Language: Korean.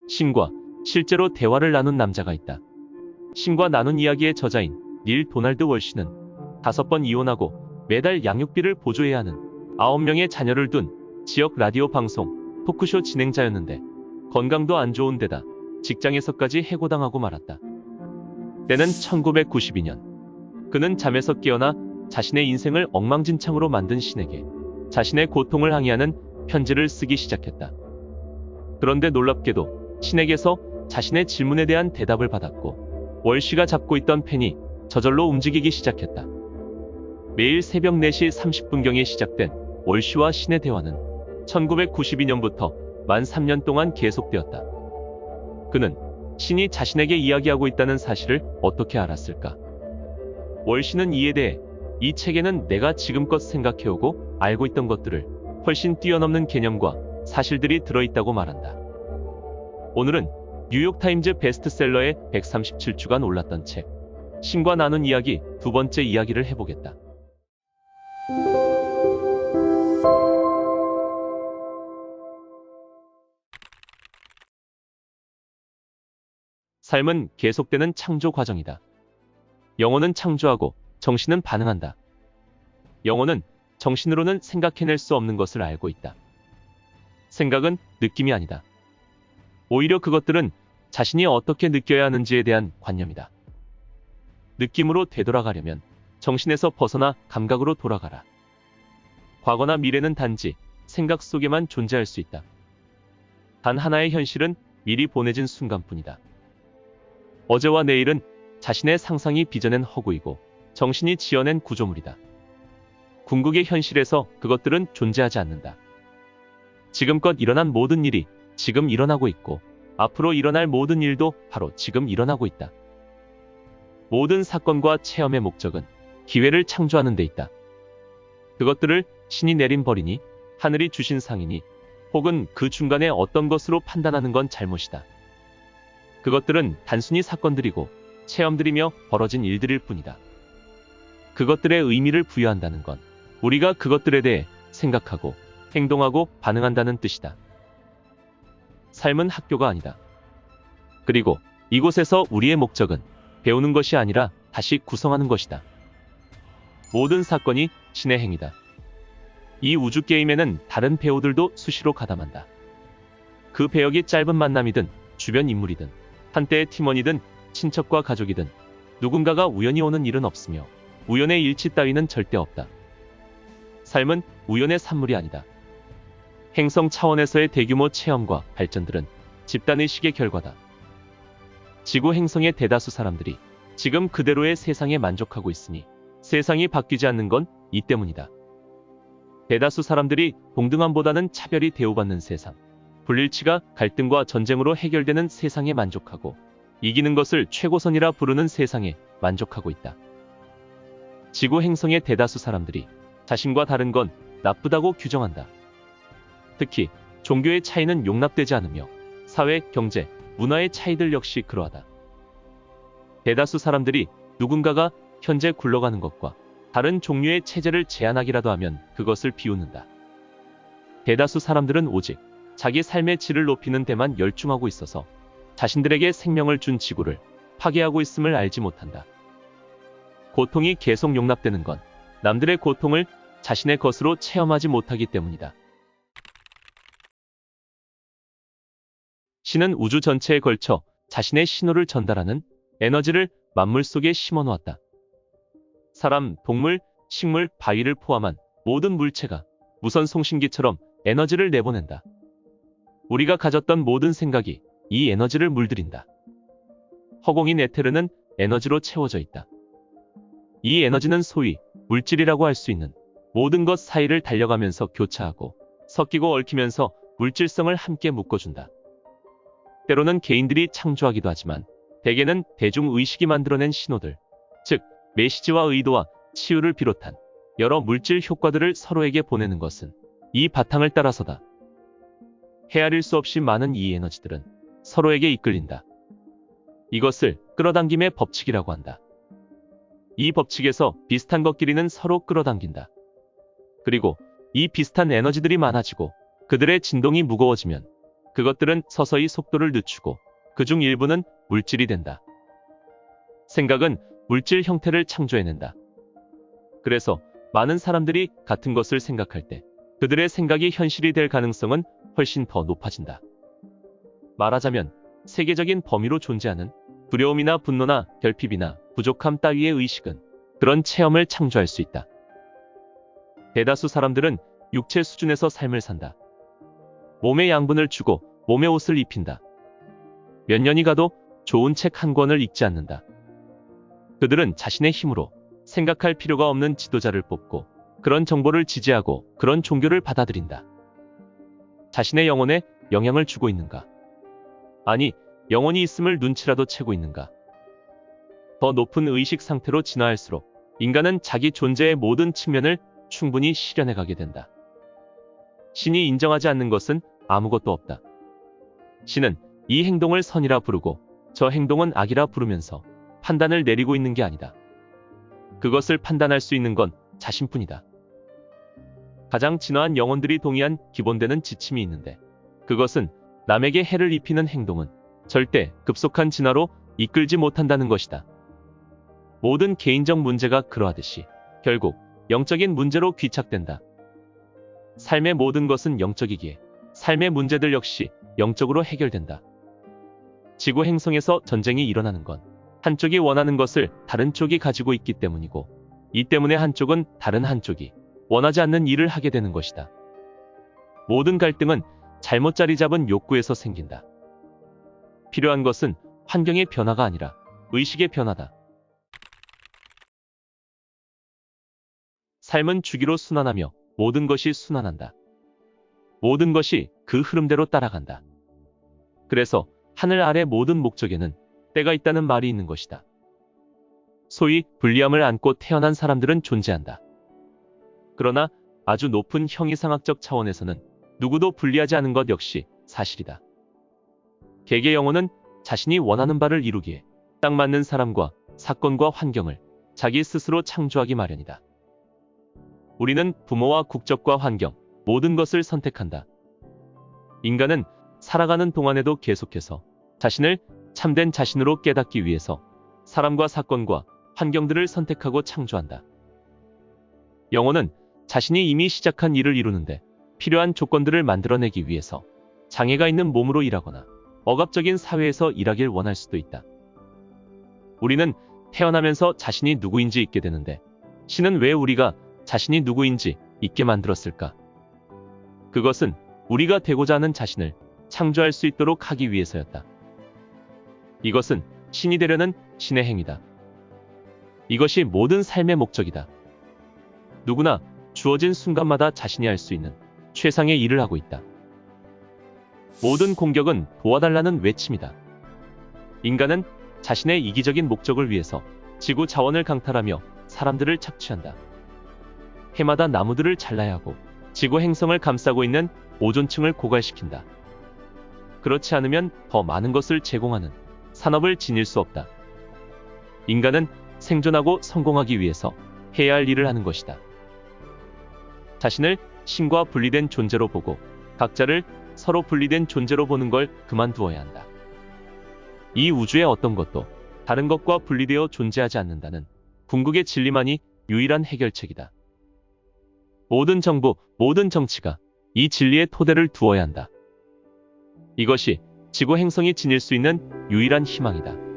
신과 실제로 대화를 나눈 남자가 있다. 신과 나눈 이야기의 저자인 닐 도널드 월시는 5번 이혼하고 매달 양육비를 보조해야 하는 9명의 자녀를 둔 지역 라디오 방송 토크쇼 진행자였는데 건강도 안 좋은 데다 직장에서까지 해고당하고 말았다. 때는 1992년. 그는 잠에서 깨어나 자신의 인생을 엉망진창으로 만든 신에게 자신의 고통을 항의하는 편지를 쓰기 시작했다. 그런데 놀랍게도 신에게서 자신의 질문에 대한 대답을 받았고 월시가 잡고 있던 펜이 저절로 움직이기 시작했다. 매일 새벽 4시 30분경에 시작된 월시와 신의 대화는 1992년부터 만 3년 동안 계속되었다. 그는 신이 자신에게 이야기하고 있다는 사실을 어떻게 알았을까? 월시는 이에 대해 이 책에는 내가 지금껏 생각해오고 알고 있던 것들을 훨씬 뛰어넘는 개념과 사실들이 들어있다고 말한다. 오늘은 뉴욕타임즈 베스트셀러에 137주간 올랐던 책 신과 나눈 이야기 두 번째 이야기를 해보겠다. 삶은 계속되는 창조 과정이다. 영혼은 창조하고 정신은 반응한다. 영혼은 정신으로는 생각해낼 수 없는 것을 알고 있다. 생각은 느낌이 아니다. 오히려 그것들은 자신이 어떻게 느껴야 하는지에 대한 관념이다. 느낌으로 되돌아가려면 정신에서 벗어나 감각으로 돌아가라. 과거나 미래는 단지 생각 속에만 존재할 수 있다. 단 하나의 현실은 미리 보내진 순간뿐이다. 어제와 내일은 자신의 상상이 빚어낸 허구이고 정신이 지어낸 구조물이다. 궁극의 현실에서 그것들은 존재하지 않는다. 지금껏 일어난 모든 일이 지금 일어나고 있고 앞으로 일어날 모든 일도 바로 지금 일어나고 있다. 모든 사건과 체험의 목적은 기회를 창조하는 데 있다. 그것들을 신이 내린 벌이니 하늘이 주신 상이니 혹은 그 중간에 어떤 것으로 판단하는 건 잘못이다. 그것들은 단순히 사건들이고 체험들이며 벌어진 일들일 뿐이다. 그것들의 의미를 부여한다는 건 우리가 그것들에 대해 생각하고 행동하고 반응한다는 뜻이다. 삶은 학교가 아니다. 그리고 이곳에서 우리의 목적은 배우는 것이 아니라 다시 구성하는 것이다. 모든 사건이 신의 행위다. 이 우주 게임에는 다른 배우들도 수시로 가담한다. 그 배역이 짧은 만남이든 주변 인물이든 한때의 팀원이든 친척과 가족이든 누군가가 우연히 오는 일은 없으며 우연의 일치 따위는 절대 없다. 삶은 우연의 산물이 아니다. 행성 차원에서의 대규모 체험과 발전들은 집단의식의 결과다. 지구 행성의 대다수 사람들이 지금 그대로의 세상에 만족하고 있으니 세상이 바뀌지 않는 건 이 때문이다. 대다수 사람들이 동등함보다는 차별이 대우받는 세상, 불일치가 갈등과 전쟁으로 해결되는 세상에 만족하고 이기는 것을 최고선이라 부르는 세상에 만족하고 있다. 지구 행성의 대다수 사람들이 자신과 다른 건 나쁘다고 규정한다. 특히 종교의 차이는 용납되지 않으며 사회, 경제, 문화의 차이들 역시 그러하다. 대다수 사람들이 누군가가 현재 굴러가는 것과 다른 종류의 체제를 제안하기라도 하면 그것을 비웃는다. 대다수 사람들은 오직 자기 삶의 질을 높이는 데만 열중하고 있어서 자신들에게 생명을 준 지구를 파괴하고 있음을 알지 못한다. 고통이 계속 용납되는 건 남들의 고통을 자신의 것으로 체험하지 못하기 때문이다. 신은 우주 전체에 걸쳐 자신의 신호를 전달하는 에너지를 만물 속에 심어놓았다. 사람, 동물, 식물, 바위를 포함한 모든 물체가 무선 송신기처럼 에너지를 내보낸다. 우리가 가졌던 모든 생각이 이 에너지를 물들인다. 허공인 에테르는 에너지로 채워져 있다. 이 에너지는 소위 물질이라고 할 수 있는 모든 것 사이를 달려가면서 교차하고 섞이고 얽히면서 물질성을 함께 묶어준다. 때로는 개인들이 창조하기도 하지만 대개는 대중의식이 만들어낸 신호들, 즉 메시지와 의도와 치유를 비롯한 여러 물질 효과들을 서로에게 보내는 것은 이 바탕을 따라서다. 헤아릴 수 없이 많은 이 에너지들은 서로에게 이끌린다. 이것을 끌어당김의 법칙이라고 한다. 이 법칙에서 비슷한 것끼리는 서로 끌어당긴다. 그리고 이 비슷한 에너지들이 많아지고 그들의 진동이 무거워지면 그것들은 서서히 속도를 늦추고 그중 일부는 물질이 된다. 생각은 물질 형태를 창조해낸다. 그래서 많은 사람들이 같은 것을 생각할 때 그들의 생각이 현실이 될 가능성은 훨씬 더 높아진다. 말하자면 세계적인 범위로 존재하는 두려움이나 분노나 결핍이나 부족함 따위의 의식은 그런 체험을 창조할 수 있다. 대다수 사람들은 육체 수준에서 삶을 산다. 몸에 양분을 주고 몸에 옷을 입힌다. 몇 년이 가도 좋은 책 한 권을 읽지 않는다. 그들은 자신의 힘으로 생각할 필요가 없는 지도자를 뽑고 그런 정보를 지지하고 그런 종교를 받아들인다. 자신의 영혼에 영향을 주고 있는가? 아니, 영혼이 있음을 눈치라도 채고 있는가? 더 높은 의식 상태로 진화할수록 인간은 자기 존재의 모든 측면을 충분히 실현해가게 된다. 신이 인정하지 않는 것은 아무것도 없다. 신은 이 행동을 선이라 부르고 저 행동은 악이라 부르면서 판단을 내리고 있는 게 아니다. 그것을 판단할 수 있는 건 자신뿐이다. 가장 진화한 영혼들이 동의한 기본되는 지침이 있는데 그것은 남에게 해를 입히는 행동은 절대 급속한 진화로 이끌지 못한다는 것이다. 모든 개인적 문제가 그러하듯이 결국 영적인 문제로 귀착된다. 삶의 모든 것은 영적이기에 삶의 문제들 역시 영적으로 해결된다. 지구 행성에서 전쟁이 일어나는 건 한쪽이 원하는 것을 다른 쪽이 가지고 있기 때문이고 이 때문에 한쪽은 다른 한쪽이 원하지 않는 일을 하게 되는 것이다. 모든 갈등은 잘못 자리 잡은 욕구에서 생긴다. 필요한 것은 환경의 변화가 아니라 의식의 변화다. 삶은 주기로 순환하며 모든 것이 순환한다. 모든 것이 그 흐름대로 따라간다. 그래서 하늘 아래 모든 목적에는 때가 있다는 말이 있는 것이다. 소위 불리함을 안고 태어난 사람들은 존재한다. 그러나 아주 높은 형이상학적 차원에서는 누구도 불리하지 않은 것 역시 사실이다. 개개 영혼은 자신이 원하는 바를 이루기에 딱 맞는 사람과 사건과 환경을 자기 스스로 창조하기 마련이다. 우리는 부모와 국적과 환경, 모든 것을 선택한다. 인간은 살아가는 동안에도 계속해서 자신을 참된 자신으로 깨닫기 위해서 사람과 사건과 환경들을 선택하고 창조한다. 영혼은 자신이 이미 시작한 일을 이루는데 필요한 조건들을 만들어내기 위해서 장애가 있는 몸으로 일하거나 억압적인 사회에서 일하길 원할 수도 있다. 우리는 태어나면서 자신이 누구인지 잊게 되는데 신은 왜 우리가 자신이 누구인지 잊게 만들었을까? 그것은 우리가 되고자 하는 자신을 창조할 수 있도록 하기 위해서였다. 이것은 신이 되려는 신의 행위다. 이것이 모든 삶의 목적이다. 누구나 주어진 순간마다 자신이 할 수 있는 최상의 일을 하고 있다. 모든 공격은 도와달라는 외침이다. 인간은 자신의 이기적인 목적을 위해서 지구 자원을 강탈하며 사람들을 착취한다. 해마다 나무들을 잘라야 하고 지구 행성을 감싸고 있는 오존층을 고갈시킨다. 그렇지 않으면 더 많은 것을 제공하는 산업을 지닐 수 없다. 인간은 생존하고 성공하기 위해서 해야 할 일을 하는 것이다. 자신을 신과 분리된 존재로 보고 각자를 서로 분리된 존재로 보는 걸 그만두어야 한다. 이 우주의 어떤 것도 다른 것과 분리되어 존재하지 않는다는 궁극의 진리만이 유일한 해결책이다. 모든 정부, 모든 정치가 이 진리의 토대를 두어야 한다. 이것이 지구 행성이 지닐 수 있는 유일한 희망이다.